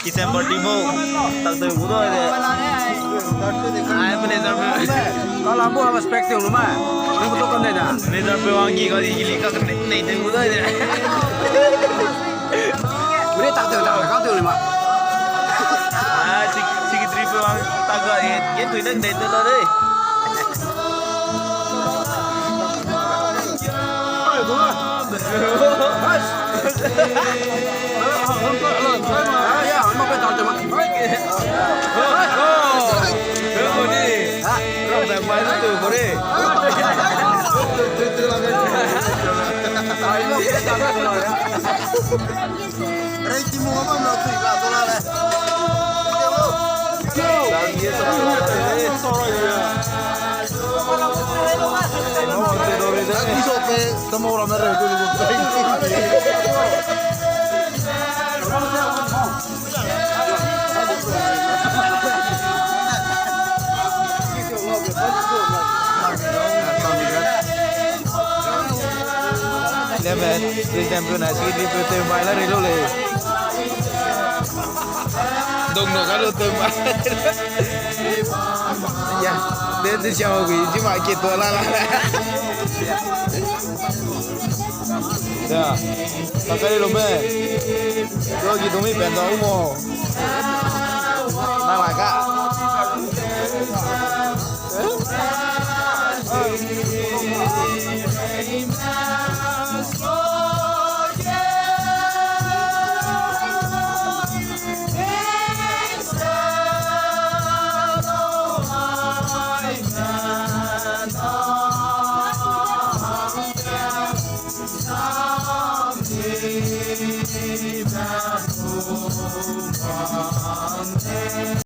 December demo tak từ cũng thôi đấy ai bên này Có làm mua mà spectacle luôn mà. Nó có con này nè. nên ra bên hoàng gì có gì lý các cái này từ cũng thôi đấy Bữa nay tặng tiền nào có tiền mà. à chỉ cái trip bên hoàng ta gọi cái tuổi đất này từ đó đấy Ya, mau ke tahu cuma. Rồi phải bay nó từ đi. Ritmo apa mau tuh gak tola le. Aku sope temu orang merah itu Lihat men, di champion nasi di PT Mailah di dulu. Dong no kalau tempat. Ya, dia tu siapa gue, cuma kita lah. Ya, pakai lo men. Kalau gitu mi benda umum. Nah maka.